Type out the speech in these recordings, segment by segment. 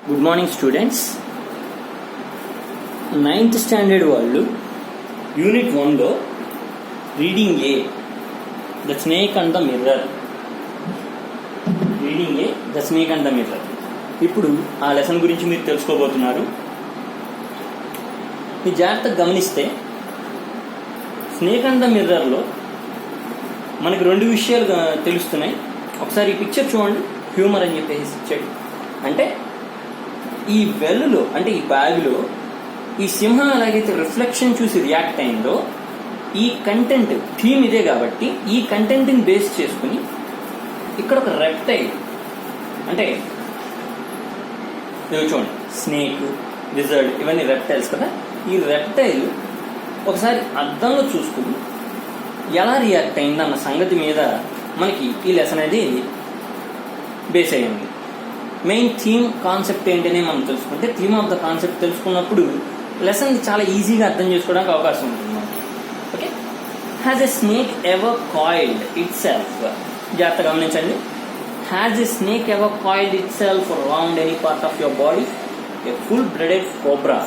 Good morning students. 9th standard వాళ్ళు unit 1లో reading a the snake and the mirror, reading a the snake and the mirror. ఇప్పుడు ఆ lesson గురించి మీరు తెలుసుకోబోతున్నారు. మీరు జాగ్రత్తగా గమనిస్తే స్నేక్ అండ్ ద మిర్రర్లో మనకి రెండు విషయాలు తెలుస్తున్నాయి. ఒకసారి ఈ పిక్చర్ చూడండి, హ్యూమర్ అని చెప్పేసి ఇచ్చాడు. అంటే ఈ వెల్లులో అంటే ఈ బ్యాగ్లో ఈ సింహం ఎలాగైతే రిఫ్లెక్షన్ చూసి రియాక్ట్ అయిందో, ఈ కంటెంట్ థీమ్ ఇదే కాబట్టి ఈ కంటెంట్ని బేస్ చేసుకుని ఇక్కడ ఒక రెప్టైల్, అంటే చూడండి స్నేక్, లిజర్డ్ ఇవన్నీ రెప్టైల్స్ కదా. ఈ రెప్టైల్ ఒకసారి అద్దంలో చూసుకుని ఎలా రియాక్ట్ అయిందన్న సంగతి మీద మనకి ఈ లెసన్ అనేది బేస్ అయ్యింది. మెయిన్ థీమ్ కాన్సెప్ట్ ఏంటనే మనం తెలుసుకుంటే, థీమ్ ఆఫ్ ద కాన్సెప్ట్ తెలుసుకున్నప్పుడు లెసన్ చాలా ఈజీగా అర్థం చేసుకోవడానికి అవకాశం ఉంటుంది మనకి. Okay, has a snake ever coiled it self, జాగ్రత్తగా గమనించండి. Has a snake ever coiled it self around any part of your body, a full blooded cobra.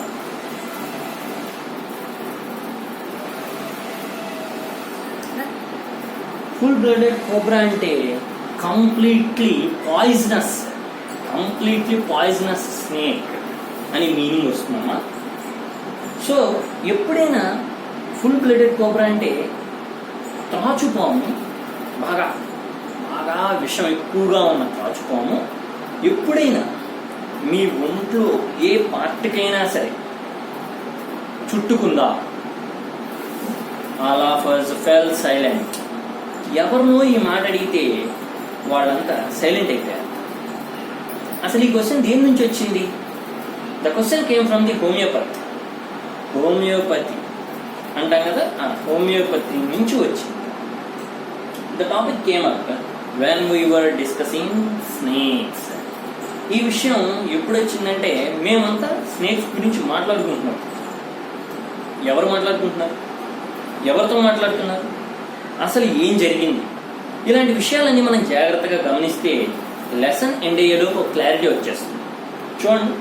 Full blooded cobra అంటే కంప్లీట్లీ పాయిజనస్ స్నేక్ అని meaning వస్తుందమ్మా. So ఎప్పుడైనా full blooded cobra అంటే త్రాచుపాము, బాగా బాగా విషం ఎక్కువగా ఉన్న త్రాచుపాము ఎప్పుడైనా మీ ఒంట్లో ఏ పార్ట్కైనా సరే చుట్టుకుందా, all of us fell silent. ఎవరినో ఈ మాట అడిగితే వాళ్ళంతా సైలెంట్ అయిపోయారు. అసలు ఈ క్వశ్చన్ దేని నుంచి వచ్చింది? The question came from the homeopathy అంటాం కదా, ఆ హోమియోపతి నుంచి వచ్చింది. The topic came up when we were discussing snakes. ఈ విషయం ఎప్పుడు వచ్చిందంటే, మేమంతా స్నేక్స్ గురించి మాట్లాడుకుంటున్నాం. ఎవరు మాట్లాడుకుంటున్నారు, ఎవరితో మాట్లాడుతున్నారు, అసలు ఏం జరిగింది, ఇలాంటి విషయాలన్నీ మనం జాగ్రత్తగా గమనిస్తే లెసన్ ఎండ్ అయ్యేలోపు ఒక క్లారిటీ వచ్చేస్తుంది. చూడండి,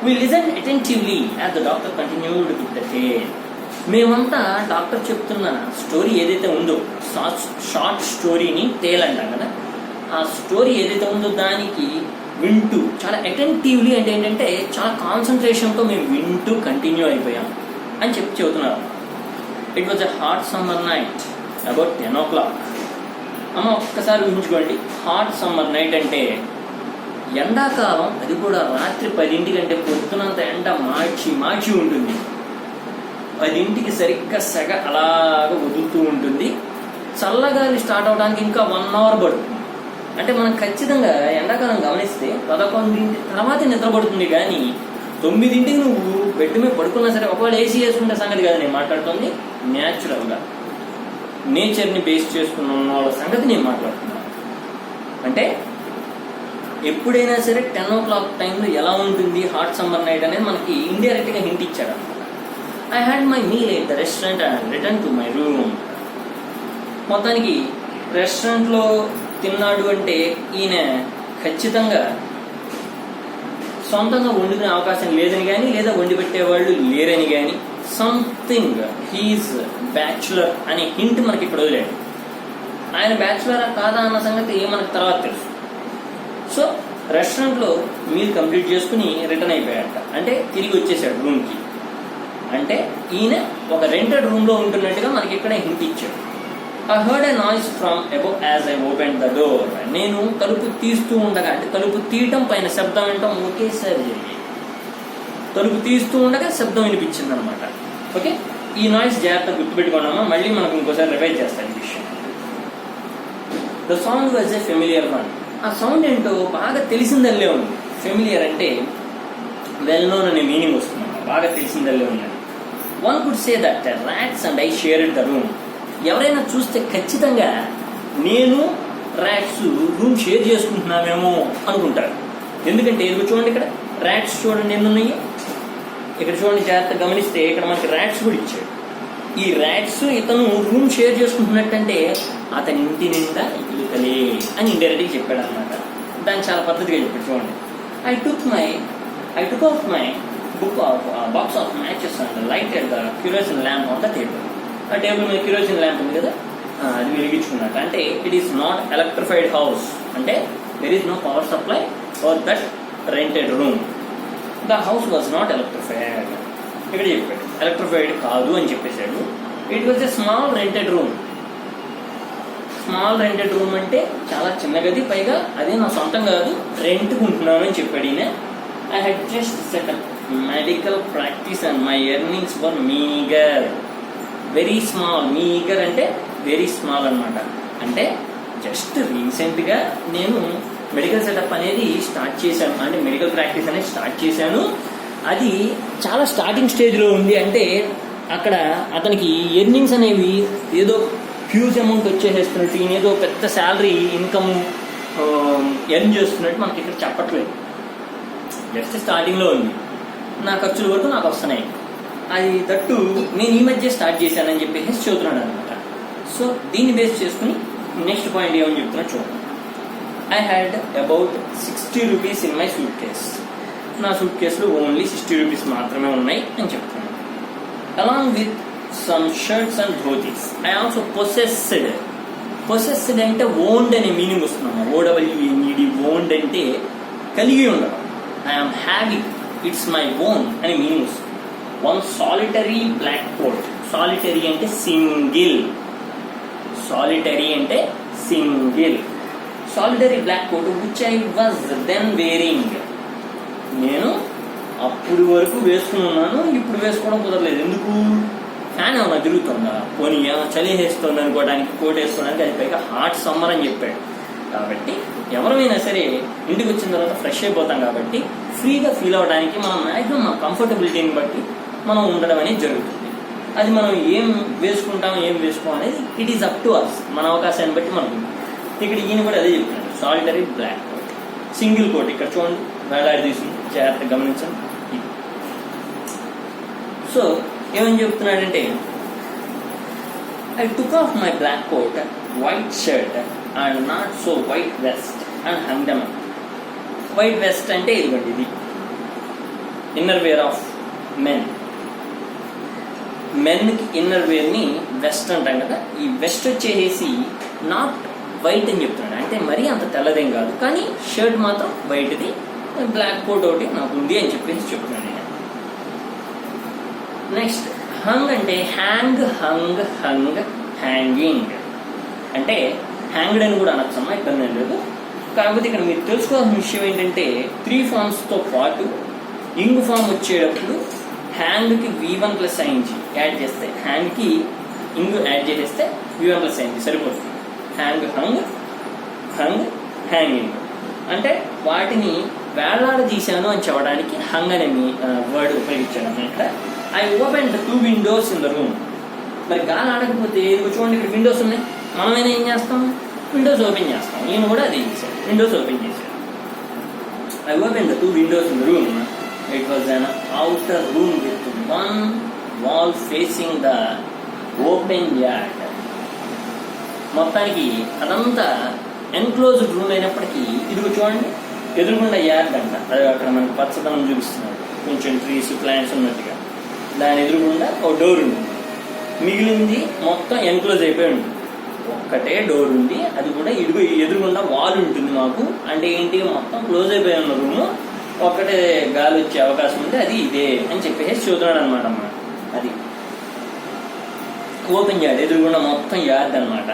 we listened attentively as the doctor continued with the tale. మేమంతా డాక్టర్ చెప్తున్న స్టోరీ ఏదైతే ఉందో, షార్ట్ స్టోరీని టేల్ అంటాం కదా, ఆ స్టోరీ ఏదైతే ఉందో దానికి వింటూ చాలా అటెంటివ్లీ, అంటే ఏంటంటే చాలా కాన్సన్ట్రేషన్తో మేము వింటూ కంటిన్యూ అయిపోయాం అని చెబుతున్నారు. It was a hot summer night about 10 o'clock. అమ్మ ఒక్కసారి ఊహించుకోండి, హాట్ సమ్మర్ నైట్ అంటే ఎండాకాలం, అది కూడా రాత్రి 10 కంటే పొద్దునంత ఎండ మార్చి ఉంటుంది. 10 సరిగ్గా సెగ అలాగా వదులుతూ ఉంటుంది. చల్లగాలి స్టార్ట్ అవడానికి ఇంకా 1 hour పడుతుంది. అంటే మనం ఖచ్చితంగా ఎండాకాలం గమనిస్తే 11 తర్వాత నిద్రపడుతుంది, కానీ 9 నువ్వు బెడ్ మీద పడుకున్నా సరే, ఒకవేళ ఏసీ వేసుకుంటే సంగతి కాదు నేను మాట్లాడుతుంది, న్యాచురల్గా నేచర్ని బేస్ చేసుకున్న వాళ్ళ సంగతి నేను మాట్లాడుతున్నాను. అంటే ఎప్పుడైనా సరే 10 o'clock టైంలో ఎలా ఉంటుంది హాట్ సమ్మర్ నైట్ అనేది మనకి ఇండైరెక్ట్గా హింట్ ఇచ్చాడు అనమాట. I had my meal at the restaurant and return to my room. మొత్తానికి రెస్టారెంట్లో తిన్నాడు అంటే ఈయన ఖచ్చితంగా సొంతంగా వండుకునే అవకాశం లేదని కానీ, లేదా వండి పెట్టేవాళ్ళు లేరని కానీ, సంథింగ్ హీఈస్ బ్యాచులర్ అనే హింట్ మనకి ఇక్కడ వదిలేడు. ఆయన బ్యాచులరా కాదా అన్న సంగతి మనకు తర్వాత తెలుసు. సో రెస్టారెంట్లో మీల్ కంప్లీట్ చేసుకుని రిటర్న్ అయిపోయాట, అంటే తిరిగి వచ్చేసాడు రూమ్కి. అంటే ఈయన ఒక రెంటెడ్ రూమ్లో ఉంటున్నట్టుగా మనకి ఇక్కడ హింట్ ఇచ్చాడు. I heard a noise from above as I open the door. నేను తలుపు తీస్తూ ఉండగా, అంటే తలుపు తీయటం పైన శబ్దం వినటం ఒకేసారి జరిగింది. తలుపు తీస్తూ ఉండగా శబ్దం వినిపించింది అనమాట. ఓకే, ఈ నాయిస్ జాగ్రత్తగా గుర్తుపెట్టుకున్నామా, మళ్ళీ మనకు ఇంకోసారి రివైజ్ చేస్తాను ఈ విషయం. The sound was a familiar one. ఆ సౌండ్ ఏంటో బాగా తెలిసిందల్లే ఉంది. ఫెమిలియర్ అంటే వెల్ నోన్ అనే మీనింగ్ వస్తుంది, బాగా తెలిసిందల్లే ఉందని. One could say that rats and I shared the room. ఎవరైనా చూస్తే ఖచ్చితంగా నేను ర్యాట్స్ రూమ్ షేర్ చేసుకుంటున్నామేమో అనుకుంటారు. ఎందుకంటే ఇది చూడండి, ఇక్కడ ర్యాట్స్ చూడండి ఎన్ని ఉన్నాయి. ఇక్కడ చూడండి, జాగ్రత్తగా గమనిస్తే ఇక్కడ మనకి ర్యాట్స్ కూడా ఇచ్చాడు. ఈ ర్యాట్స్ ఇతను రూమ్ షేర్ చేసుకుంటున్నట్టంటే అతని ఇంటి నిండా ఇల్లుతలే అని ఇండైరెక్ట్గా చెప్పాడు అనమాట. దాన్ని చాలా పద్ధతిగా చెప్పాడు. చూడండి, I took my took off my box of matches and lighted the kerosene lamp on the table. ఆ టేబుల్ మీద కిరోసిన్ ల్యాంప్ ఉంది కదా, అది వెలిగించుకున్నట్టు. అంటే it is not electrified house, అంటే there is no power supply for that rented room. The house was not electrified. ఇక్కడ చెప్పాడు ఎలక్ట్రిఫైడ్ కాదు అని చెప్పేశాడు. It was a small rented room. Small rented room అంటే చాలా చిన్న గది, పైగా అదే నా సొంతం కాదు, రెంట్కి ఉంటున్నాను అని చెప్పాడు ఈయన. I had just setup medical practice and my earnings were meagre. Very small. Meagre అంటే వెరీ స్మాల్ అనమాట. అంటే జస్ట్ రీసెంట్గా నేను మెడికల్ సెటప్ అనేది స్టార్ట్ చేశాను, అంటే మెడికల్ ప్రాక్టీస్ అనేది స్టార్ట్ చేశాను. అది చాలా స్టార్టింగ్ స్టేజ్లో ఉంది. అంటే అక్కడ అతనికి ఎర్నింగ్స్ అనేవి ఏదో హ్యూజ్ అమౌంట్ వచ్చేసేస్తున్నట్టు, ఈయన ఏదో పెద్ద శాలరీ ఇన్కమ్ ఎర్న్ చేస్తున్నట్టు మనకి ఇక్కడ చెప్పట్లేదు. జస్ట్ స్టార్టింగ్లో ఉంది. నా ఖర్చుల వరకు నాకు వస్తున్నాయి. అది తట్టు నేను ఈ మధ్య స్టార్ట్ చేశానని చెప్పేసి చెబుతున్నాడు అనమాట. సో దీన్ని బేస్ చేసుకుని నెక్స్ట్ పాయింట్ ఏమని చెప్తున్నా చూడండి. I had about 60 rupees in my suitcase. నా సూట్ కేసులో ఓన్లీ 60 రూపీస్ మాత్రమే ఉన్నాయి అని చెప్తున్నాను. Along with some shirts and dhotis. I also possessed. Possessed అంటే ఓన్డ్ అనే మీనింగ్ వస్తున్నాము. OWNED. ఓన్డ్ అంటే కలిగి ఉండడం. I'm having, it's my own అనే మీనింగ్ వస్తుంది. One solitary black coat. Solitary అంటే సింగిల్. సాలిటరీ అంటే single. Solitary black coat which I was then wearing. నేను అప్పుడు వరకు వేసుకుని ఉన్నాను, ఇప్పుడు వేసుకోవడం కుదరలేదు. ఎందుకు? ఫ్యాన్ ఏమన్నా తిరుగుతుందా, పోనీ చలి వేస్తుంది అనుకోవడానికి, కోట్ వేసుకోవడానికి. అది పైగా హాట్ సమ్మర్ అని చెప్పాడు. కాబట్టి ఎవరైనా సరే ఇంటికి వచ్చిన తర్వాత ఫ్రెష్ అయిపోతాం కాబట్టి ఫ్రీగా ఫీల్ అవ్వడానికి మనం మ్యాక్సిమం మన కంఫర్టబిలిటీని బట్టి మనం ఉండడం అనేది జరుగుతుంది. అది మనం ఏం వేసుకుంటాం ఏం వేసుకోం అనేది it is up to us, మన అవకాశాన్ని బట్టి మనకు. ఇక్కడ ఈయన కూడా అదే చెప్తున్నాడు. Solitary black coat, single coat. ఇక్కడ చూడండి వేలాడి తీసుకుని జాగ్రత్తగా గమనించండి. సో ఏమని చెప్తున్నాడంటే, I took off my black coat, white shirt and not so white vest and hung them up. White vest అంటే ఇదిగోండి, ఇది ఇన్నర్ వేర్ ఆఫ్ మెన్. మెన్కి ఇన్నర్ వేర్ని వెస్ట్ అంటాం కదా. ఈ వెస్ట్ వచ్చేసి నాట్ వైట్ అని చెప్తున్నాడు. అంటే మరీ అంత తెల్లదేం కాదు, కానీ షర్ట్ మాత్రం వైట్ది, బ్లాక్ కోట్ ఒకటి నాకు ఉంది అని చెప్పేసి చెప్తున్నాడు నేను. నెక్స్ట్ హంగ్ అంటే హ్యాంగ్, హంగ్, హంగ్, హ్యాంగింగ్. అంటే హ్యాంగ్డ్ అని కూడా అనొచ్చమ్మా, ఇబ్బంది ఏం లేదు. కాకపోతే ఇక్కడ మీరు తెలుసుకోవాల్సిన విషయం ఏంటంటే 3 ఫార్మ్స్తో పాటు ఇంగ్ ఫార్మ్ వచ్చేటప్పుడు హ్యాంగ్కి V1 + ING యాడ్ చేస్తే, హ్యాంగ్కి ఇంగ్ యాడ్ చేసేస్తే V1 + ING సరిపోతుంది. Hang, hung, hung, hanging. అంటే వాటిని వేలాడదీశాను అని చెప్పడానికి హంగ్ అనే వర్డ్ ఉపయోగించాను అన్నమాట. I open 2 windows in the room. మరి గాలి ఆడకపోతే చూడండి ఇక్కడ విండోస్ ఉన్నాయి, మనమైనా ఏం చేస్తాం? విండోస్ ఓపెన్ చేస్తాం. నేను కూడా అదే చేశాను, విండోస్ ఓపెన్ చేశాను. I open the 2 windows in the room. It was an outer room with one wall facing the open yard. మొత్తానికి అదంతా ఎన్క్లోజ్డ్ రూమ్ అయినప్పటికీ ఇదిగో చూడండి ఎదురుకుండా యార్డ్ అంట. అది అక్కడ మనకు పచ్చదనం చూపిస్తున్నాడు, కొంచెం ట్రీస్ ప్లాంట్స్ ఉన్నట్టుగా. దాని ఎదురుగుండా ఒక డోర్ ఉంటుంది. మిగిలింది మొత్తం ఎన్క్లోజ్ అయిపోయి ఉంటుంది. ఒక్కటే డోర్ ఉంది, అది కూడా ఇదిగో ఎదురుగుండా వాల్ ఉంటుంది మాకు. అంటే ఏంటి, మొత్తం క్లోజ్ అయిపోయి ఉన్న రూము, ఒక్కటే గాలి వచ్చే అవకాశం ఉంది, అది ఇదే అని చెప్పేసి చూస్తున్నాడు అనమాట. అమ్మ అది ఓపెన్ యార్డ్, ఎదురుగుండా మొత్తం యార్డ్ అనమాట.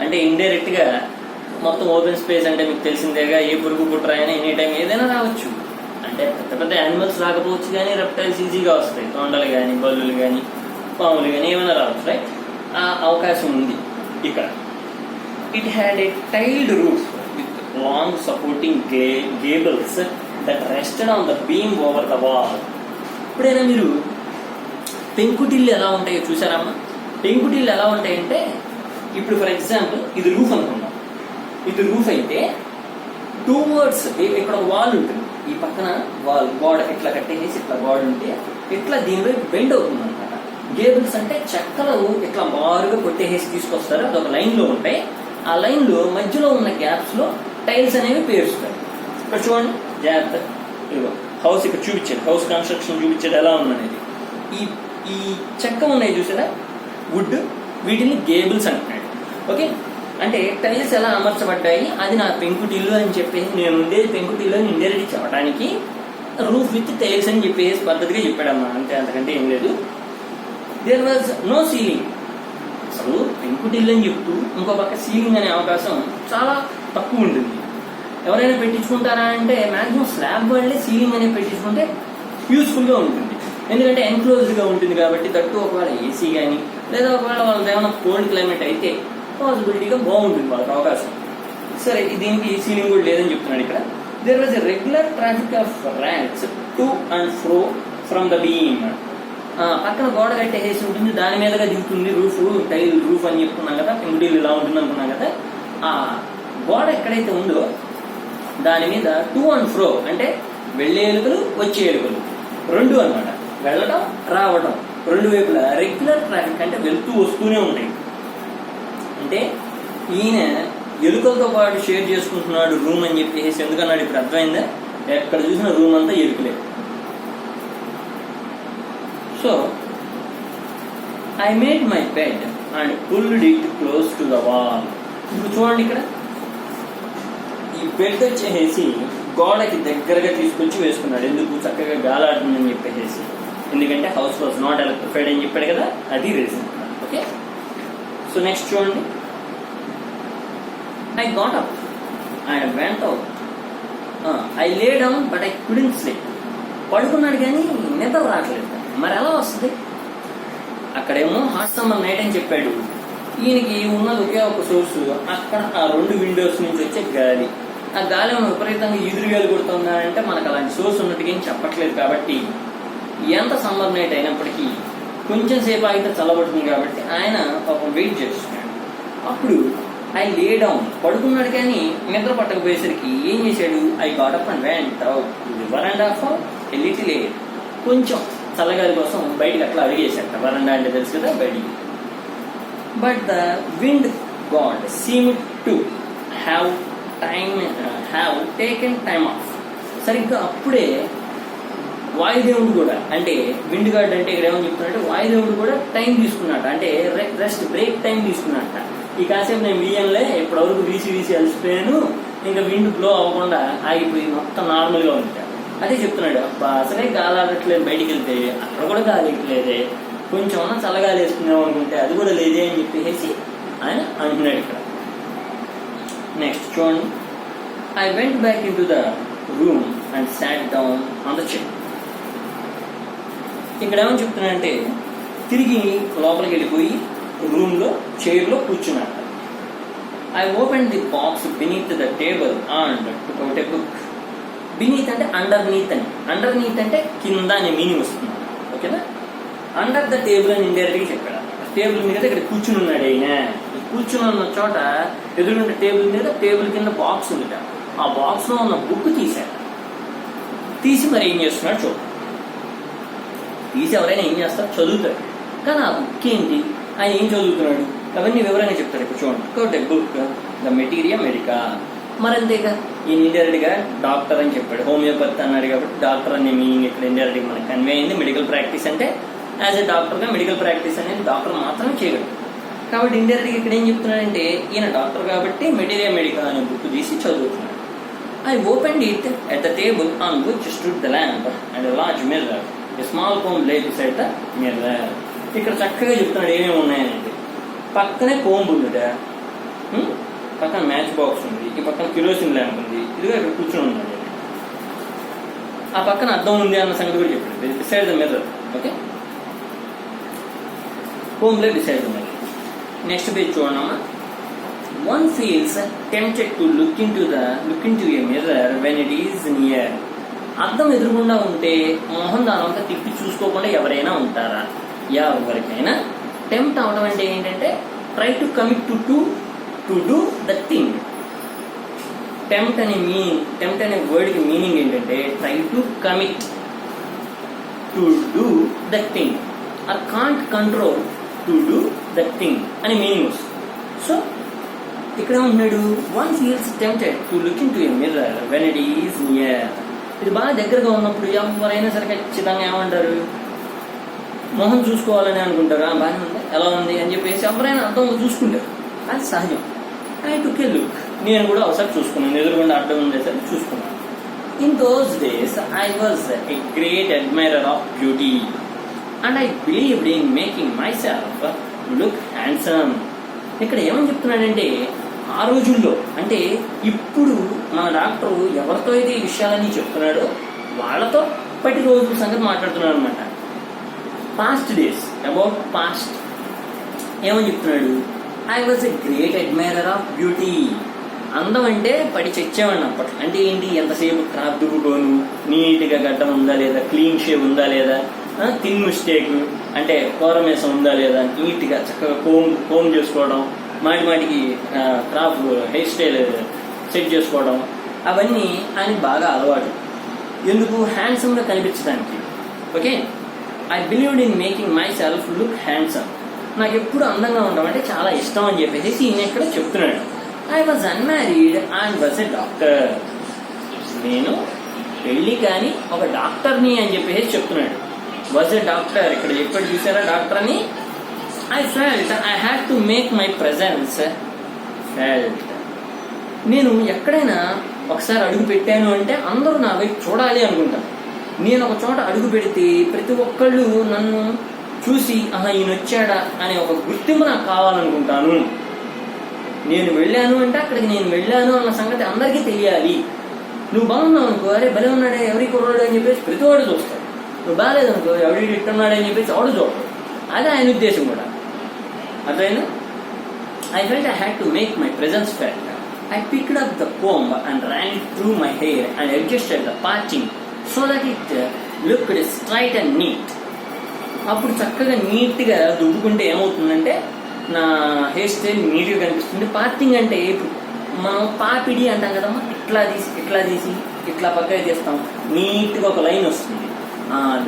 అంటే ఇండైరెక్ట్గా మొత్తం ఓపెన్ స్పేస్ అంటే మీకు తెలిసిందేగా, ఏ పురుగు పుట్రాయని ఎనీ టైం ఏదైనా రావచ్చు. అంటే పెద్ద పెద్ద యానిమల్స్ రాకపోవచ్చు, కానీ రెప్టైల్స్ ఈజీగా వస్తాయి. తొండలు కానీ, బల్లులు కానీ, పాములు కానీ ఏమైనా రావచ్చు, రైట్? ఆ అవకాశం ఉంది ఇక్కడ. It had a tailed roof with long supporting gables that rested on the beam over the wall. ఇప్పుడైనా మీరు పెంకుటిల్లు ఎలా ఉంటాయో చూసారమ్మా? పెంకుటిల్లు ఎలా ఉంటాయంటే, ఇప్పుడు ఫర్ ఎగ్జాంపుల్ ఇది రూఫ్ అనుకున్నాం. ఇది రూఫ్ అయితే టువర్డ్స్ ఇక్కడ వాల్ ఉంటుంది, ఈ పక్కన వాల్ గోడ ఇట్లా కట్టేసి ఇట్లా గోడ ఉంటే ఇట్లా దీని వైపు బెండ్ అవుతుంది అనమాట. గేబుల్స్ అంటే చెక్కలు ఇట్లా బారుగా కొట్టేసి తీసుకొస్తారు, అదొక లైన్లో ఉంటాయి. ఆ లైన్లో మధ్యలో ఉన్న గ్యాప్స్లో టైల్స్ అనేవి పేరుస్తారు. ఇక్కడ చూడండి జాగ్రత్త, ఇదిగో హౌస్ ఇక్కడ చూపించాడు, హౌస్ కన్స్ట్రక్షన్ చూపించాడు ఎలా ఉందనేది. ఈ ఈ చెక్క ఉన్నాయి చూసారా, వుడ్, వీటిని గేబుల్స్ అంటున్నాడు. ఓకే, అంటే టైల్స్ ఎలా అమర్చబడ్డాయి, అది నా పెంకుటిల్లు అని చెప్పేసి, నేను ఉండేది పెంకుటిల్లు అని ఇండైరెక్ట్గా చెప్పడానికి రూఫ్ విత్ టైల్స్ అని చెప్పేసి పద్ధతిగా చెప్పాడమ్మా, అంతే, అంతకంటే ఏం లేదు. There was no ceiling. అసలు పెంకుటిల్లు అని చెప్తూ ఇంకో పక్క సీలింగ్ అనే అవకాశం చాలా తక్కువ ఉంటుంది. ఎవరైనా పెట్టించుకుంటారా అంటే మ్యాక్సిమం స్లాబ్ వాళ్ళే సీలింగ్ అనేది పెట్టించుకుంటే యూస్ఫుల్గా ఉంటుంది. ఎందుకంటే ఎన్క్లోజ్డ్గా ఉంటుంది కాబట్టి, తట్టు ఒకవేళ ఏసీ కానీ లేదా ఒకవేళ వాళ్ళది ఏమైనా కోల్డ్ క్లైమేట్ అయితే పాసిబిలిటీగా బాగుంటుంది వాళ్ళకి అవకాశం. సరే, దీనికి సీలింగ్ కూడా లేదని చెప్తున్నాడు ఇక్కడ. There was a regular traffic of rats to and fro from the beam. పక్కన గోడ కట్టేసి ఉంటుంది, దాని మీదగా దిగుతుంది రూఫ్, టైల్ రూఫ్ అని చెప్పుకున్నాం కదా, పెంకుటిల్లు ఇలా ఉంటుంది అనుకున్నాం కదా. ఆ గోడ ఎక్కడైతే ఉందో దాని మీద టు అండ్ ఫ్రో అంటే వెళ్ళే ఎలుకలు వచ్చే ఎలుకలు రెండు అనమాట, వెళ్ళటం రావటం రెండు వైపులా రెగ్యులర్ ట్రాఫిక్ అంటే వెళ్తూ వస్తూనే ఉంటాయి. అంటే ఈయన ఎలుకలతో పాటు షేర్ చేసుకుంటున్నాడు రూమ్ అని చెప్పేసి ఎందుకన్నాడు ఇప్పుడు అర్థమైందా? ఎక్కడ చూసిన రూమ్ అంతా ఎలుకలే. So I made my bed and pulled it close to the wall. ఇప్పుడు చూడండి, ఇక్కడ ఈ బెడ్ వచ్చేసి గోడకి దగ్గరగా తీసుకొచ్చి వేసుకున్నాడు. ఎందుకు? చక్కగా గాలాడుతుందని చెప్పేసి. ఎందుకంటే హౌస్ వాజ్ నాట్ ఎలక్ట్రిఫైడ్ అని చెప్పాడు కదా, అది రీజన్. ఓకే, సో నెక్స్ట్ చూడండి. I got up and went out. I lay down but I couldn't sleep. పడుకున్నాడు కానీ నిద్ర రావట్లేదు. మరి ఎలా వస్తుంది? అక్కడేమో హాట్ సమ్మర్ నైట్ అని చెప్పాడు. ఈయనకి ఉన్నది ఒకే ఒక సోర్సు, అక్కడ ఆ రెండు విండోస్ నుంచి వచ్చే గాలి. ఆ గాలి ఏమో విపరీతంగా ఎదురుగాలి కొడుతుందా అంటే మనకు అలాంటి సోర్స్ ఉన్నట్టుగా ఏం చెప్పట్లేదు. కాబట్టి ఎంత సమ్మర్ నైట్ అయినప్పటికీ కొంచెం సేపు ఆగితే చల్లబడుతుంది కాబట్టి ఆయన పాపం వెయిట్ చేస్తున్నాడు. అప్పుడు ఐ లే డౌన్, పడుకున్నాడు కానీ నిద్ర పట్టకపోయేసరికి ఏం చేశాడు? I got up and went out వరండా ఫర్ ఎ లిటిల్ ఎయిర్. కొంచెం చల్లగాలి కోసం బయటికి అట్లా అడిగేశాడు. వరండా అంటే తెలుసు కదా, బయటికి. But the wind God seemed to have taken time of. సరిగ్గా అప్పుడే వాయుదేవుడు కూడా, అంటే విండ్ గాడ్ అంటే ఇక్కడ ఏమని చెప్తున్నాడంటే వాయుదేవుడు కూడా టైం తీసుకున్నట్ట, అంటే రెస్ట్ బ్రేక్ టైం తీసుకున్నట్ట. ఈ కాసేపు నేను వీఎంలే ఇప్పటివరకు వీసి అలసిపోయాను, ఇంకా విండ్ బ్లో అవ్వకుండా ఆగిపోయి మొత్తం నార్మల్గా ఉంటా. అదే చెప్తున్నాడు, అబ్బా అసలే గాలి ఆడట్లేదు, బయటికి వెళ్తే అక్కడ కూడా గాలి ఎక్కలేదే, కొంచెం చల్లగాలి వేసుకుందాం అనుకుంటే అది కూడా లేదే అని చెప్పేసి ఆయన అంటున్నాడు ఇక్కడ. నెక్స్ట్ చూడండి. I went back in to the room and sat down on the chair. ఇక్కడ ఏమని చెప్తున్నాడంటే తిరిగి లోపలికి వెళ్ళిపోయి రూమ్ లో చైర్ లో కూర్చున్నాడు. I open the box beneath the table and took out a book. Beneath అంటే అండర్ నీత్ అని, అండర్ నీత్ అంటే కింద అనే మీనింగ్ వస్తుంది. ఓకేనా? అండర్ ద టేబుల్ అని ఇండైరెక్ట్గా చెప్పాడు. టేబుల్ మీద ఇక్కడ కూర్చుని ఉన్నాడు. ఆయన కూర్చుని ఉన్న చోట ఎదురుండే టేబుల్ మీద టేబుల్ కింద బాక్స్ ఉంది. ఆ బాక్స్ లో ఉన్న బుక్ తీశాడు. తీసి మరి ఏం చేస్తున్నాడు చూడ. తీసి ఎవరైనా ఏం చేస్తారు? చదువుతాడు. కానీ ఆ బుక్ ఏంటి, ఆయన ఏం చదువుతున్నాడు, అవన్నీ వివరంగా చెప్తారు. ఇప్పుడు చూడండి. Book the material medica. మరి అంతేగా ఈయన ఇండైరెక్ట్ గా డాక్టర్ అని చెప్పాడు. హోమియోపతి అన్నాడు కాబట్టి డాక్టర్ అనే మీనింగ్ ఇక్కడ ఇండైరెక్ట్ గా మనకు కన్వే అయింది. మెడికల్ ప్రాక్టీస్ అంటే యాజ్ ఎ డాక్టర్ గా మెడికల్ ప్రాక్టీస్ అనేది డాక్టర్ మాత్రమే చేయగలడు. కాబట్టి ఇండైరెక్ట్ గా ఇక్కడ ఏం చెప్తున్నాడంటే ఈయన డాక్టర్ కాబట్టి మెటీరియల్ మెడికా అనే బుక్ తీసి చదువుతున్నాడు. I opened it at the table on which stood the lamp and large mirror. A small comb lay beside the mirror. ఇక్కడ చక్కగా చెప్తున్నాడు ఏమేమి ఉన్నాయనేది. పక్కనే కోంబు ఉందిట, పక్కన మ్యాచ్ బాక్స్ ఉంది, ఈ పక్కన కిరోసిన్ ల్యాంప్ ఉంది, ఇదిగా ఇక్కడ కూర్చొని ఉన్నాడు. ఆ పక్కన అద్దం ఉంది అన్న సంగతి కూడా చెప్పాడు. Beside the mirror. ఓకే, కోంబ్లే beside the mirror. Next page చూడమ్మా. One feels tempted to look into a mirror when it is near. అద్దం ఎదురుగుండా ఉంటే మొహం దానంతా తిప్పి చూసుకోకుండా ఎవరైనా ఉంటారా? ఎవరికైనా టెంప్ట్ అవడం అంటే ఏంటంటే try to commit to do the thing. Tempt అనే వర్డ్కి మీనింగ్ ఏంటంటే try to commit to do the thing or can't control to do the thing అని మీనింగ్ వస్తుంది. సో ఇక్కడ ఉంటున్నాడు, one feels tempted to look into a mirror when it is near. ఇది బాగా దగ్గరగా ఉన్నప్పుడు ఎవరైనా సరే ఖచ్చితంగా ఏమంటారు, మొహం చూసుకోవాలని అనుకుంటారు. బాగానే ఉంది, ఎలా ఉంది అని చెప్పేసి ఎవరైనా అర్థంలో చూసుకుంటారు, అది సహజం. ఐ టుక్ ఏ లుక్, నేను కూడా ఒకసారి చూసుకున్నాను, ఎదురుగుండా అడ్డం ఉండేసరి చూసుకున్నాను. In those days I was a great admirer of beauty and I believed in making my self look handsome. ఇక్కడ ఏమని చెప్తున్నాడంటే, ఆ రోజుల్లో అంటే ఇప్పుడు మన డాక్టర్ ఎవరితో అయితే ఈ విషయాలన్నీ చెప్తున్నాడో వాళ్ళతో ఇప్పటి రోజుల సంగతి మాట్లాడుతున్నాడు అనమాట. Past days, about past. ఏమని చెప్తున్నాడు, I was a great admirer of beauty. అందం అంటే పడి చచ్చేవాడిని అప్పట్లో. అంటే ఏంటి, ఎంతసేపు క్రాప్ దువ్వుకోను, నీట్గా గడ్డం ఉందా లేదా, క్లీన్ షేవ్ ఉందా లేదా, థిన్ మిస్టేక్ అంటే కోరమేసం ఉందా లేదా, నీట్గా చక్కగా కోమ్ చేసుకోవడం, మాటికి క్రాప్ హెయిర్ స్టైల్ సెట్ చేసుకోవడం, అవన్నీ ఆయనకి బాగా అలవాటు. ఎందుకు, హ్యాండ్సమ్గా కనిపించడానికి. Okay, I believed in making my self look handsome. నాకు ఎప్పుడు అందంగా ఉండడం అంటే చాలా ఇష్టం అని చెప్పేసి ఈయన ఇక్కడ చెప్తున్నాడు. I was unmarried and was a doctor. నేను పెళ్ళి కానీ ఒక డాక్టర్ని అని చెప్పేసి చెప్తున్నాడు. వాజ్ ఎ డాక్టర్, ఇక్కడ చెప్పాడు చూసారా డాక్టర్ అని. I felt I had to make my presence felt. నేను ఎక్కడైనా ఒకసారి అడుగు పెట్టాను అంటే అందరూ నా వైపు చూడాలి అనుకుంటాను. నేను ఒక చోట అడుగు పెడితే ప్రతి ఒక్కళ్ళు నన్ను చూసి ఈయన వచ్చాడా అనే ఒక గుర్తింపు నాకు కావాలనుకుంటాను. నేను వెళ్ళాను అంటే అక్కడికి నేను వెళ్ళాను అన్న సంగతి అందరికీ తెలియాలి. నువ్వు బాగున్నావు అనుకో, అరే భలే ఉన్నాడే ఎవరికి కుర్రాడు అని చెప్పేసి ప్రతి వాడు చూస్తాడు. నువ్వు బాగాలేదు అనుకో, ఎవరికి ఇట్టున్నాడు అని చెప్పేసి వాడు చూడడు. అదే ఆయన ఉద్దేశం కూడా. అర్థమైనా? I felt I had to make my presence felt. I picked up the comb and ran it through my hair and adjusted the parting so that it looked straight and neat. అప్పుడు చక్కగా నీట్గా దువ్వుకుంటే ఏమవుతుందంటే నా hair style నీట్గా కనిపిస్తుంది. Parting అంటే ఇప్పుడు మనం పాపిడి అంటాం కదమ్మా, ఇట్లా తీసి ఇట్లా పక్కగా తీస్తాం, నీట్గా ఒక లైన్ వస్తుంది.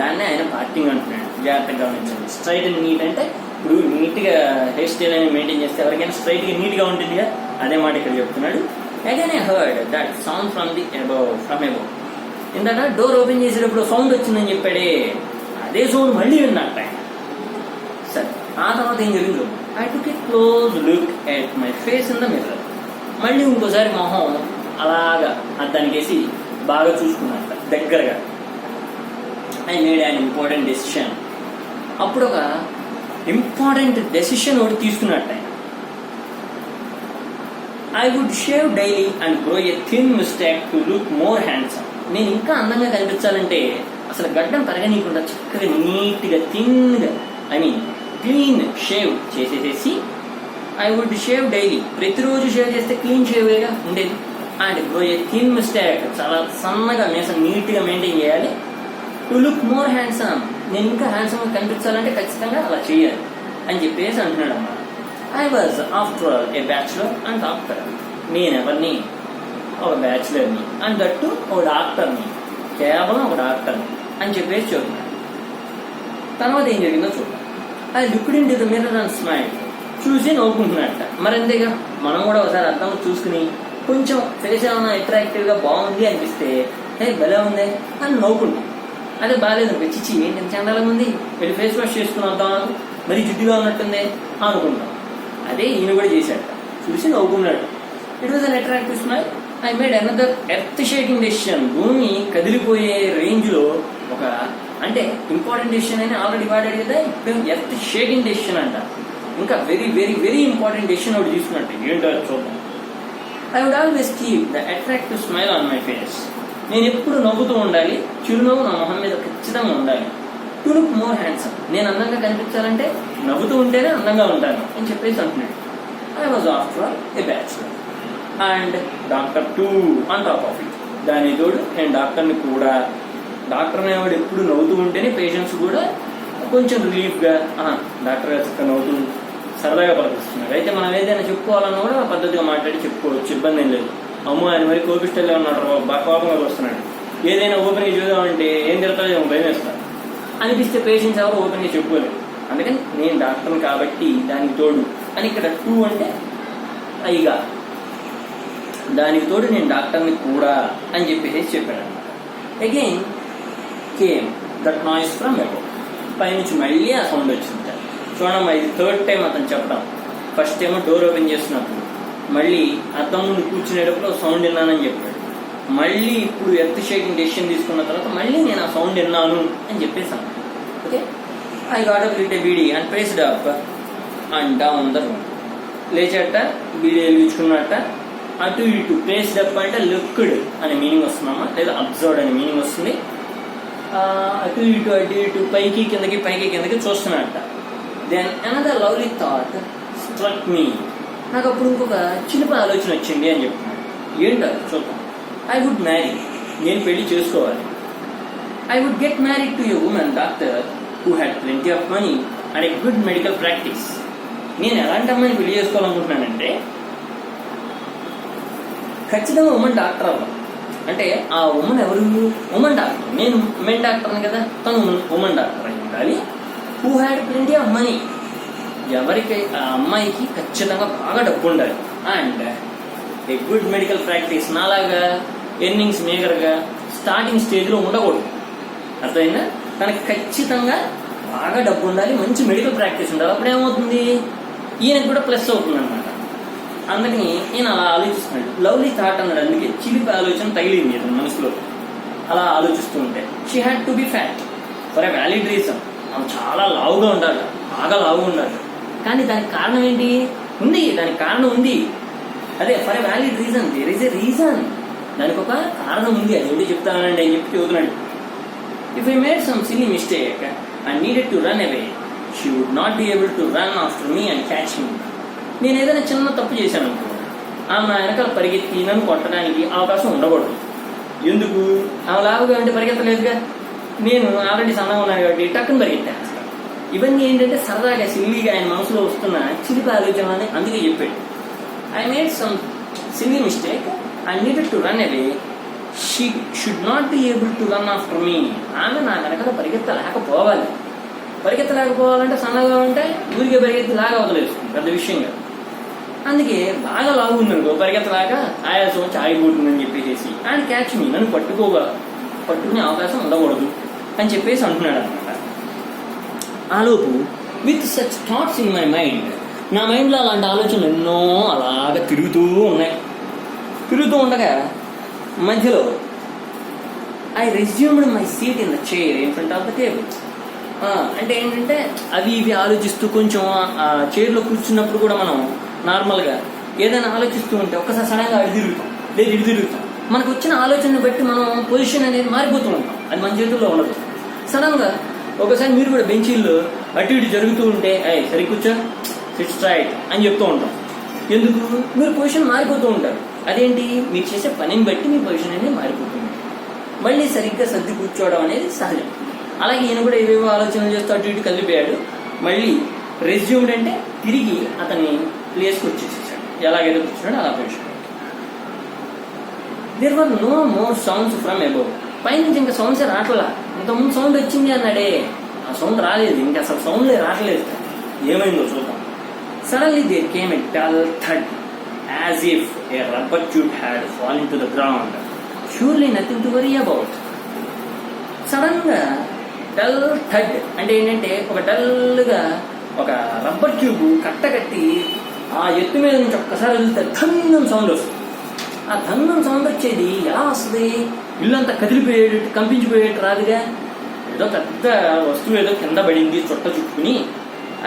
దాన్నే ఆయన పార్టింగ్ అంటున్నాడు. జాగ్రత్తగా గమనించండి. స్ట్రైట్ అండ్ నీట్ అంటే ఇప్పుడు నీట్గా హెయిర్ స్టైల్ అనేది మెయింటైన్ చేస్తే ఎవరికైనా స్ట్రైట్గా నీట్గా ఉంటుందిగా, అదే మాట ఇక్కడ చెప్తున్నాడు. Again I heard that sound from above. ఇందాక డోర్ ఓపెన్ చేసేటప్పుడు సౌండ్ వచ్చిందని చెప్పాడే, అదే సౌండ్ మళ్ళీ విన్నట్ట. సరే, ఆ తర్వాత ఏం జరిగిందో, I took a close look at my face in the mirror. మళ్ళీ ఇంకోసారి మొహం అలాగా అద్దానికేసి బాగా చూసుకున్నట్ట దగ్గరగా. I made an important decision. అప్పుడు ఒక ఇంపార్టెంట్ డెసిషన్ ఒకటి తీసుకున్నట్ట. I would shave daily and grow a thin mistake to look more handsome. నేను ఇంకా అందంగా కనిపించాలంటే అసలు గడ్డం పెరగనీయకుండా చక్కగా నీట్గా థిన్గా క్లీన్ షేవ్ చేసేసేసి, ఐ వుడ్ షేవ్ డైలీ, ప్రతిరోజు షేవ్ చేస్తే క్లీన్ షేవేగా ఉండేది. And grow a thin mistake, చాలా సన్నగా మీసం నీట్గా మెయింటైన్ చేయాలి. టు లుక్ మోర్ హ్యాండ్సమ్, నేను ఇంకా హ్యాండ్సమ్గా కనిపించాలంటే ఖచ్చితంగా అలా చేయాలి అని చెప్పేసి అంటున్నాడు అన్నమాట. I was after all A bachelor and doctor. నేనెవరిని, ఒక బ్యాచులర్ని, అండ్ దట్టు ఒక డాక్టర్ని, కేవలం ఒక డాక్టర్ని అని చెప్పేసి చూస్తున్నాడు. తర్వాత ఏం జరిగిందో చూద్దాం. I looked in to the mirror and smile. చూసి నవ్వుకుంటున్నట్ట. మరి అంతేగా, మనం కూడా ఒకసారి అర్థం చూసుకుని కొంచెం ఫేస్ ఏమైనా అట్రాక్టివ్గా బాగుంది అనిపిస్తే భలే ఉంది అని నవ్వుకుంటాం. అదే బాగాలేదు అనుకో, చిచ్చి ఏంటి చండాలంగా ఉంది, వెళ్ళి ఫేస్ వాష్ చేసుకుని వద్దాం, మరి జిడ్డుగా ఉన్నట్టుంది అనుకుంటాం. అదే ఈయన కూడా చేశాట, చూసి నవ్వుకున్నాడు. It was an attractive smile. I made another earth shaking decision. భూమి కదిలిపోయే రేంజ్లో ఒక అంటే ఇంపార్టెంట్ డెసిషన్ అని ఆల్రెడీ వాడాడు కదా, ఇప్పుడు ఎర్త్ షేకింగ్ డెసిషన్ అంట. ఇంకా very very very important decision ఒకటి తీసుకున్నట్టు. ఏంటో చూద్దాం. I would always keep the attractive smile on my face. నేను ఎప్పుడు నవ్వుతూ ఉండాలి, చిరునవ్వు నా మొహం మీద ఖచ్చితంగా ఉండాలి. టు లుక్ మోర్ హ్యాండ్సమ్, నేను అందంగా కనిపించాలంటే నవ్వుతూ ఉంటేనే అందంగా ఉంటాను అని చెప్పేసి అంటున్నాడు. I was after all A bachelor and doctor two on top of it. దాని తోడు నేను డాక్టర్ని కూడా. డాక్టర్ అనేవాడు ఎప్పుడు నవ్వుతూ ఉంటేనే పేషెంట్స్ కూడా కొంచెం రిలీఫ్గా డాక్టర్ గారు చక్కగా నవ్వుతూ సరదాగా పలకరిస్తున్నారు. అయితే మనం ఏదైనా చెప్పుకోవాలన్నా కూడా పద్ధతిగా మాట్లాడి చెప్పుకోవచ్చు, ఇబ్బంది ఏం లేదు. అమ్మో ఆయన మరి కోపిస్టల్లో ఉన్నాడు, బాగా కోపంగా వస్తున్నాడు, ఏదైనా ఓపెన్గా చూద్దామంటే ఏం తిరుగుతాడో భయం వేస్తాడు అనిపిస్తే పేషెంట్స్ ఎవరు ఓపెన్గా చెప్పుకోలేదు. అందుకని నేను డాక్టర్ని కాబట్టి దానికి తోడు అని ఇక్కడ టూ అంటే పైగా, దానికి తోడు నేను డాక్టర్ని కూడా అని చెప్పేసి చెప్పాడు అనమాట. Again came that noise from above. పైనుంచి మళ్ళీ ఆ సౌండ్ వచ్చింది. చూడమ్మా, ఇది థర్డ్ టైం అతను చెప్పడం. ఫస్ట్ టైం డోర్ ఓపెన్ చేస్తున్నప్పుడు, మళ్ళీ అద్దం ముందు కూర్చునేటప్పుడు సౌండ్ విన్నానని చెప్పాడు. మళ్ళీ ఇప్పుడు ఎర్త్ షేకింగ్ డెసిషన్ తీసుకున్న తర్వాత మళ్ళీ నేను ఆ సౌండ్ విన్నాను అని చెప్పేసాను. Okay, I got up lit a beedi and paced up and down the room. లేచట బీడీ వెలిగించుకున్నట్ట అటు ఇటు. పేస్డ్ అప్ అంటే లుక్డ్ అనే మీనింగ్ వస్తుందమ్మా, లేదా అబ్జర్వ్డ్ అనే మీనింగ్ వస్తుంది. అటు ఇటు అటు ఇటు పైకి కిందకి చూస్తున్నట్ట. Then another lovely thought struck me. నాకు అప్పుడు ఇంకొక చిలిపి ఆలోచన వచ్చింది అని చెప్తున్నాడు. ఏంటో చూద్దాం. ఐ వుడ్ మ్యారీ, నేను పెళ్లి చేసుకోవాలి. I would get married to a woman doctor who had plenty of money and a good medical practice. నేను ఎలాంటి అమ్మాయిని పెళ్లి చేసుకోవాలనుకుంటున్నానంటే ఖచ్చితంగా ఉమెన్ డాక్టర్ అవ్వాలి. అంటే ఆ ఉమెన్ ఎవరు? Women doctor. నేను మెన్ డాక్టర్ని కదా, తను ఉమెన్ డాక్టర్ అయి ఉండాలి. Who had plenty of money, ఎవరికి ఆ అమ్మాయికి ఖచ్చితంగా బాగా డబ్బు ఉండాలి. And a good medical practice, నాలాగా ఎర్నింగ్స్ మేగర్గా స్టార్టింగ్ స్టేజ్లో ఉండకూడదు. అర్థమైందా? తనకి ఖచ్చితంగా బాగా డబ్బు ఉండాలి, మంచి మెడికల్ ప్రాక్టీస్ ఉండాలి. అప్పుడు ఏమవుతుంది, ఈయనకి కూడా ప్లస్ అవుతుంది అనమాట. అందుకని ఈయన అలా ఆలోచిస్తున్నాడు. లవ్లీ థాట్ అన్నాడు, అందుకే చిలిపి ఆలోచన తగిలింది అతని మనసులో. అలా ఆలోచిస్తూ ఉంటే she had to be fat for a valid reason. ఆమె చాలా లావుగా ఉండాలి, బాగా లావుగా ఉండాలి. కానీ దానికి కారణం ఏంటి? ఉంది, దానికి కారణం ఉంది. అదే for a valid reason, there is a reason. దానికి ఒక కారణం ఉంది. అది ఏంటి చెప్తానండి అని చెప్పి చదువుతున్నాడు. If I made some silly mistake and needed to run away, she would not be able to run after me and catch me. నేను ఏదైనా చిన్న తప్పు చేశాను అనుకో, ఆమె నా వెనకాల పరిగెత్తి నన్ను కొట్టడానికి అవకాశం ఉండకూడదు. ఎందుకు? ఆమె లావుగా అంటే పరిగెత్తలేదుగా, నేను ఆల్రెడీ సన్నగా ఉన్నాను కాబట్టి టక్కుని పరిగెత్తాను. ఇవన్నీ ఏంటంటే సరదాగా సిల్లీగా ఆయన మనసులో వస్తున్న చిలిపి ఆలోచనలని అందుకే చెప్పాడు. I made some silly mistake and needed to run away, she should not be able to run after me. ఆమె నా వెనకాల పరిగెత్తలేకపోవాలి. పరిగెత్తలేకపోవాలంటే సన్నగా ఉంటే ఊరికే పరిగెత్తి లాగా వదిలేస్తుంది, పెద్ద విషయంగా. అందుకే బాగా లాగు ఉందనుకో, పరిగెత్తలాక ఆయాసం వచ్చి ఆగిపోతుందని చెప్పేసి ఆయన క్యాచ్ మీ, నన్ను పట్టుకునే అవకాశం ఉండకూడదు అని చెప్పేసి అంటున్నాడు అనమాట. ఆలోపు with such thoughts in my mind, నా మైండ్లో అలాంటి ఆలోచనలు ఎన్నో అలాగా తిరుగుతూ ఉండగా మధ్యలో I resumed my seat in the chair in front of the table. అంటే ఏంటంటే అవి ఇవి ఆలోచిస్తూ కొంచెం ఆ చైర్లో కూర్చున్నప్పుడు కూడా మనం నార్మల్గా ఏదైనా ఆలోచిస్తూ ఉంటే ఒక్కసారి సడన్గా అడి తిరుగుతాం, లేదు ఇటు తిరుగుతాం. మనకు వచ్చిన ఆలోచనను బట్టి మనం పొజిషన్ అనేది మారిపోతూ ఉంటాం. అది మన చేతుల్లో ఉండదు. సడన్గా ఒకసారి మీరు కూడా బెంచీల్లో అటు ఇటు జరుగుతూ ఉంటే సరి కూర్చో, సిట్ స్ట్రైట్ అని చెప్తూ ఉంటాం. ఎందుకు? మీరు పొజిషన్ మారిపోతూ ఉంటారు. అదేంటి? మీరు చేసే పనిని బట్టి మీ పొజిషన్ అనేది మారిపోతుంది. మళ్ళీ సరిగ్గా సర్ది కూర్చోవడం అనేది సహజం. అలాగే ఈయన కూడా ఏవేవో ఆలోచనలు చేస్తూ అటు ఇటు కలిపాడు. మళ్ళీ రెజ్యూమ్డ్ అంటే తిరిగి అతన్ని ప్లేస్కి వచ్చేసేసాడు. ఎలాగైతే కూర్చున్నాడు అలా position. There were no more sounds from above. పైనుంచి ఇంకా సౌండ్స్ రావట్లా. ఇంతకుముందు సౌండ్ వచ్చింది అన్నాడే, ఆ సౌండ్ రాలేదు. ఇంకా అసలు సౌండ్లే రావట్లేదు. ఏమైందో చూద్దాం. Suddenly there came a dull thud as if a rubber tube had fallen to the ground. Surely nothing to worry about. Sudden గా డల్ థడ్ అంటే ఏంటంటే ఒక డల్గా ఒక రబ్బర్ ట్యూబ్ కట్టి ఆ ఎత్తు మీద నుంచి ఒక్కసారి వెళ్తే ధన్నం సౌండ్ వస్తుంది. ఆ ధన్నం సౌండ్ వచ్చేది ఎలా వస్తుంది? ఇల్లంతా కదిలిపోయేటట్టు, కంపించిపోయేటట్టు రాదుగా. ఏదో పెద్ద వస్తువు ఏదో కింద పడింది చుట్ట చుట్టుకుని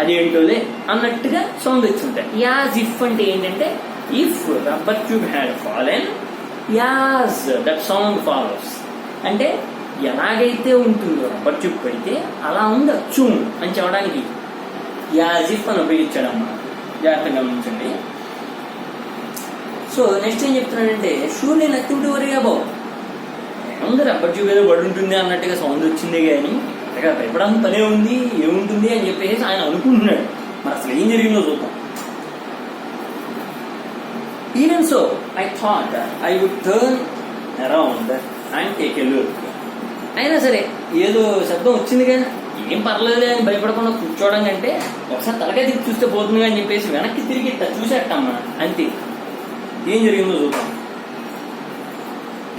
అదేంటోలే అన్నట్టుగా సౌండ్ వచ్చింటాయి. యాజ్ ఇఫ్ అంటే ఏంటంటే if rubber tube had fallen as that sound follows. అంటే ఎలాగైతే ఉంటుందో రబ్బర్ ట్యూబ్ పడితే అలా ఉండొచ్చు అని చెప్పడానికి యాజ్ ఇఫ్ అని ఉపయోగించాడమ్మా. జాగ్రత్తగా గమనించండి. సో నెక్స్ట్ ఏం చెప్తున్నాడంటే surely nothing to worry about. ఏముంది, రబ్బర్ ట్యూబ్ ఏదో పడి ఉంటుంది అన్నట్టుగా సౌండ్ వచ్చిందే కానీ అంతగా భయపడాల్సిన పనే ఉంది, ఏముంటుంది అని చెప్పేసి ఆయన అనుకుంటున్నాడు. మరి అసలు ఏం జరిగిందో చూద్దాం. Even so I thought I would turn around and take a look. అయినా సరే ఏదో శబ్దం వచ్చింది కానీ ఏం పర్లేదు అని భయపడకుండా కూర్చోవడం కంటే ఒకసారి తలకాయ తిరిగి చూస్తే పోతుంది అని చెప్పేసి వెనక్కి తిరిగి చూసేటమ్మా. అంతే. ఏం జరిగిందో చూద్దాం.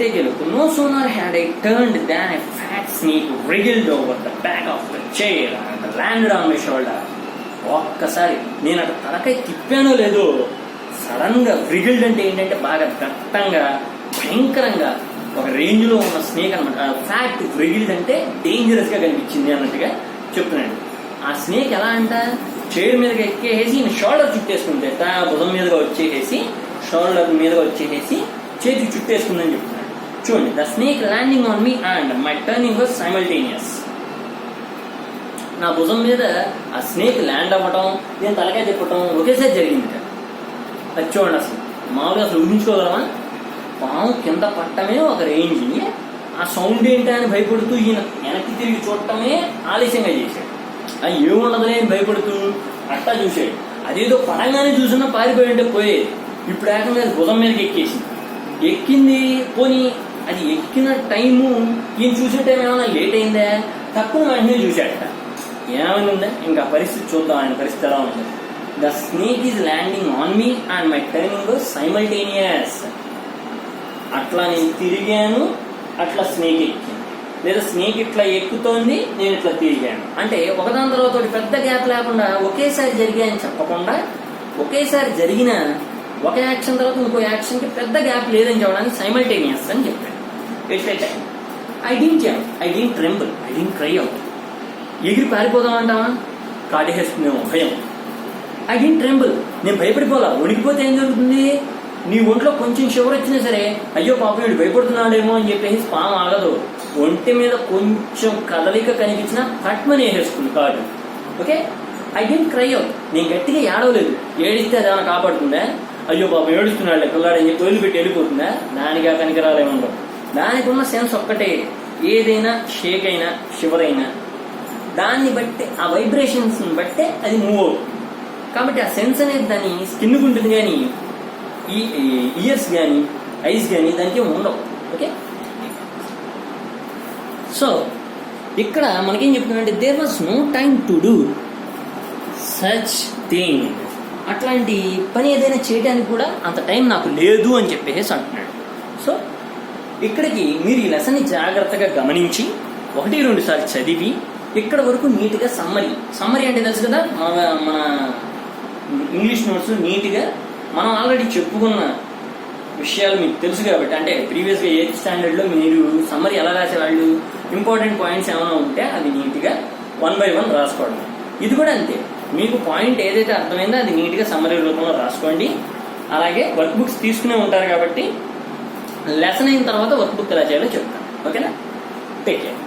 take a look. No sooner had I turned than a fat snake wriggled over the back of the chair and landed on my shoulder. ఒక్కసారి నేను అటు తలకాయ తిప్పానో లేదో సడన్ గా wriggled అంటే ఏంటంటే బాగా దట్టంగా భయంకరంగా ఒక రేంజ్ లో ఉన్న స్నేక్ అనమాట. ఫ్యాట్ wriggled అంటే డేంజరస్ గా కనిపించింది అన్నట్టుగా చెప్తున్నాడు. ఆ స్నేక్ ఎలా అంట చైర్ మీదకి ఎక్కేసి షోల్డర్ చుట్టేసుకుంటే భుజం మీదగా వచ్చేసేసి షోల్డర్ మీదగా వచ్చేసేసి చేతికి చుట్టేసుకుందని చెప్తున్నాడు. చూడండి, the snake landing on me and my turning was simultaneous. నా భుజం మీద ఆ స్నేక్ ల్యాండ్ అవ్వటం, నేను తలకాయ తిప్పటం ఒకేసారి జరిగింది. అది చూడండి, అసలు మామూలుగా అసలు ఊహించుకోగలమా? పాము కింద పట్టమే ఒక రేంజ్, ఆ సౌండ్ ఏంటా అని భయపడుతూ ఈయన వెనక్కి తిరిగి చూడటమే ఆలస్యంగా చేశాడు. అది ఏముండదులే అని భయపడుతూ అట్టా చూశాడు. అదేదో పడంగానే చూసినా పారిపోయి ఉంటే పోయేది. ఇప్పుడు ఏకంగా అది భుజం మీదకి ఎక్కేసింది. ఎక్కింది పోనీ అది ఎక్కిన టైము ఈయన చూసిన టైం ఏమైనా లేట్ అయిందా? తక్కువ వెంటనే చూశాడట. ఏమైందా ఇంకా పరిస్థితి చూద్దాం, ఆయన పరిస్థితి ఎలా ఉంది. The snake is landing on me and my turning simultaneous. అట్లా నేను తిరిగాను, అట్లా స్నేక్ ఎక్కింది, లేదా స్నేక్ ఇట్లా ఎక్కుతోంది, నేను ఇట్లా తిరిగాను. అంటే ఒకదాని తర్వాత పెద్ద గ్యాప్ లేకుండా ఒకేసారి జరిగాయని చెప్పకుండా ఒకేసారి జరిగిన ఒక యాక్షన్ తర్వాత ఇంకో యాక్షన్కి పెద్ద గ్యాప్ లేదని చెప్పడానికి సైమల్టేనియస్ అని చెప్పాను. ఎట్లే time I didn't tremble, I didn't cry out. ఎగిరి పారిపోదామంటావా? కాటేసుకునేమో భయం. ఐ డింట్ ట్రెంబుల్, నేను భయపడిపోలా. వణికిపోతే ఏం జరుగుతుంది? నీ ఒంట్లో కొంచెం షివర్ వచ్చినా సరే అయ్యో పాపం వీడు భయపడుతున్నాడేమో అని చెప్పేసి పాము ఆగదు. ఒంటి మీద కొంచెం కదలిక కనిపించినా పట్మని వేసేసుకుంది కాటు. Okay, I didn't cry out, నేను గట్టిగా ఏడవలేదు. ఏడిస్తే అదేమైనా కాపాడుతుందా? అయ్యో పాపం ఏడుస్తున్నాడు పిల్లాడు అని చెప్పి వదిలిపెట్టి వెళ్ళిపోతుందా? దానికి ఆ కనికరాలేముండవు. దానికి ఉన్న సెన్స్ ఒక్కటే, ఏదైనా షేక్ అయినా షివర్ అయినా దాన్ని బట్టి ఆ వైబ్రేషన్స్ బట్టే అది మూవ్ అవుతుంది. కాబట్టి ఆ సెన్స్ అనేది దాని స్కిన్ ఉంటుంది, కానీ ఈ ఇయర్స్ కానీ ఐస్ కానీ దానికి ఉండవు. ఓకే, సో ఇక్కడ మనకేం చెప్తుందంటే there was no time to do such thing. అట్లాంటి పని ఏదైనా చేయడానికి కూడా అంత టైం నాకు లేదు అని చెప్పేసి అంటున్నాడు. సో ఇక్కడికి మీరు ఈ లెసన్ని జాగ్రత్తగా గమనించి 1-2 సార్లు చదివి ఇక్కడ వరకు నీట్గా సమ్మరీ అంటే తెలుసు కదా, మన ఇంగ్లీష్ నోట్స్ నీట్గా మనం ఆల్రెడీ చెప్పుకున్న విషయాలు మీకు తెలుసు కాబట్టి, అంటే ప్రీవియస్గా 8th స్టాండర్డ్లో మీరు సమ్మరీ ఎలా రాసేవాళ్ళు, ఇంపార్టెంట్ పాయింట్స్ ఏమైనా ఉంటే అవి నీట్గా 1 by 1 రాసుకోవడం. ఇది కూడా అంతే, మీకు పాయింట్ ఏదైతే అర్థమైందో అది నీట్గా సమ్మరీ రూపంలో రాసుకోండి. అలాగే వర్క్ బుక్స్ తీసుకునే ఉంటారు కాబట్టి లెసన్ అయిన తర్వాత వర్క్ బుక్ ఎలా చేయాలో చెప్తాను. ఓకేనా? Take care.